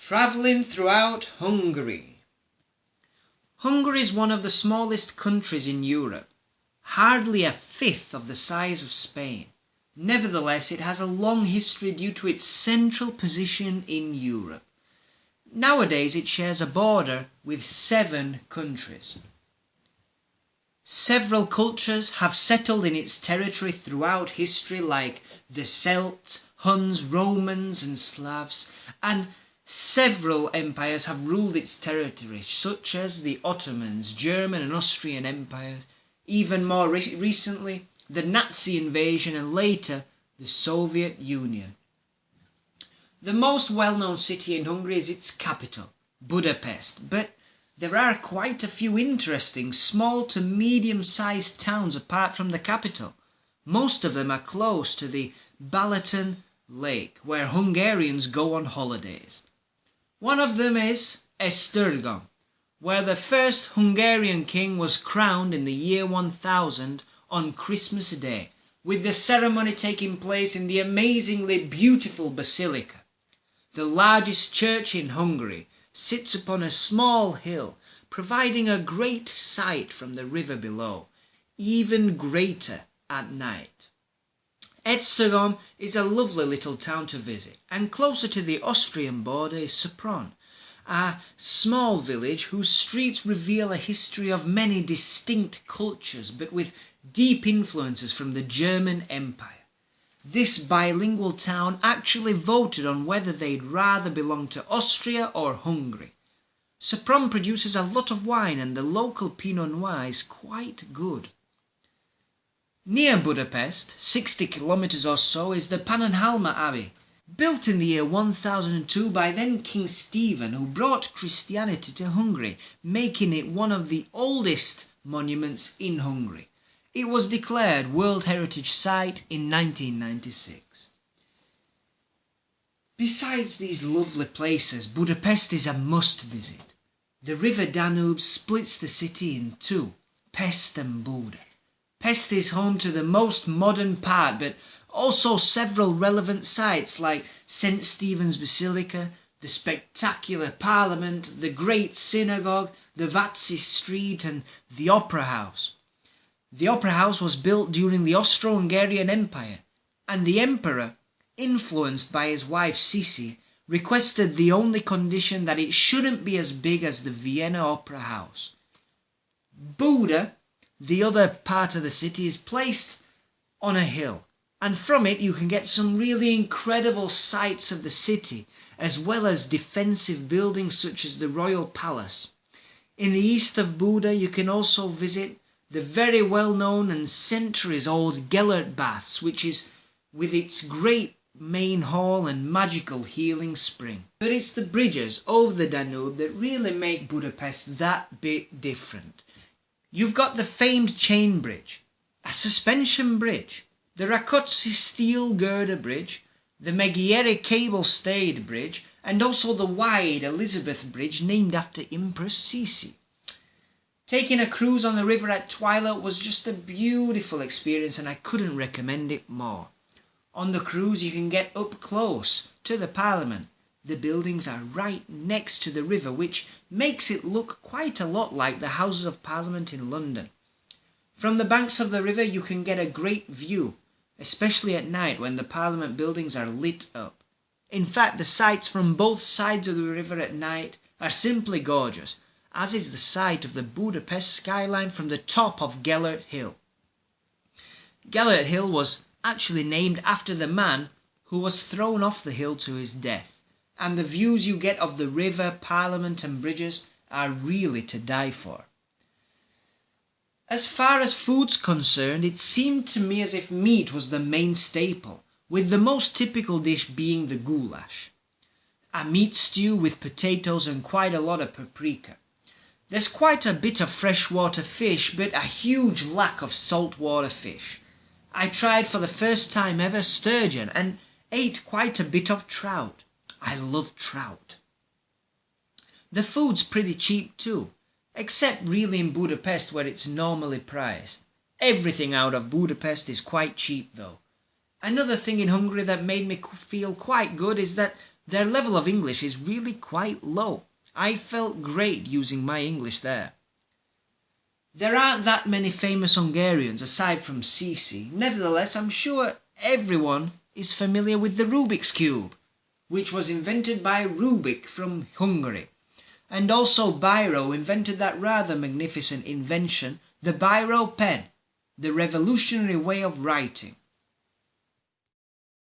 Travelling throughout Hungary. Hungary is one of the smallest countries in Europe, hardly a fifth of the size of Spain. Nevertheless, it has a long history due to its central position in Europe. Nowadays, it shares a border with 7 countries. Several cultures have settled in its territory throughout history, like the Celts, Huns, Romans and Slavs, and several empires have ruled its territory, such as the Ottomans, German and Austrian empires, even more recently the Nazi invasion, and later the Soviet Union. The most well-known city in Hungary is its capital, Budapest, but there are quite a few interesting small to medium-sized towns apart from the capital. Most of them are close to the Balaton Lake, where Hungarians go on holidays. One of them is Esztergom, where the first Hungarian king was crowned in the year 1000 on Christmas Day, with the ceremony taking place in the amazingly beautiful basilica. The largest church in Hungary sits upon a small hill, providing a great sight from the river below, even greater at night. Esztergom is a lovely little town to visit, and closer to the Austrian border is Sopron, a small village whose streets reveal a history of many distinct cultures, but with deep influences from the German Empire. This bilingual town actually voted on whether they'd rather belong to Austria or Hungary. Sopron produces a lot of wine, and the local Pinot Noir is quite good. Near Budapest, 60 kilometers or so, is the Pannonhalma Abbey, built in the year 1002 by then King Stephen, who brought Christianity to Hungary, making it one of the oldest monuments in Hungary. It was declared World Heritage Site in 1996. Besides these lovely places, Budapest is a must-visit. The river Danube splits the city in two, Pest and Buda. Pest is home to the most modern part, but also several relevant sites like St. Stephen's Basilica, the spectacular Parliament, the Great Synagogue, the Váci Street and the Opera House. The Opera House was built during the Austro-Hungarian Empire, and the Emperor, influenced by his wife Sisi, requested the only condition that it shouldn't be as big as the Vienna Opera House. Buda, the other part of the city, is placed on a hill, and from it you can get some really incredible sights of the city, as well as defensive buildings such as the Royal Palace. In the east of Buda you can also visit the very well-known and centuries-old Gellert Baths, which is with its great main hall and magical healing spring. But it's the bridges over the Danube that really make Budapest that bit different. You've got the famed chain bridge, a suspension bridge, the Rákóczi steel girder bridge, the Meghieri cable-stayed bridge, and also the wide Elizabeth Bridge named after Empress Sisi. Taking a cruise on the river at Twilight was just a beautiful experience, and I couldn't recommend it more. On the cruise you can get up close to the Parliament. The buildings are right next to the river, which makes it look quite a lot like the Houses of Parliament in London. From the banks of the river you can get a great view, especially at night when the Parliament buildings are lit up. In fact, the sights from both sides of the river at night are simply gorgeous, as is the sight of the Budapest skyline from the top of Gellert Hill. Gellert Hill was actually named after the man who was thrown off the hill to his death, and the views you get of the river, Parliament and bridges are really to die for. As far as food's concerned, it seemed to me as if meat was the main staple, with the most typical dish being the goulash, a meat stew with potatoes and quite a lot of paprika. There's quite a bit of freshwater fish, but a huge lack of saltwater fish. I tried for the first time ever sturgeon and ate quite a bit of trout. I love trout. The food's pretty cheap too, except really in Budapest where it's normally priced. Everything out of Budapest is quite cheap though. Another thing in Hungary that made me feel quite good is that Their level of English is really quite low. I felt great using my English there. There aren't that many famous Hungarians aside from Cici. Nevertheless, I'm sure everyone is familiar with the Rubik's Cube, which was invented by Rubik from Hungary. And also Biro invented that rather magnificent invention, the biro pen, the revolutionary way of writing.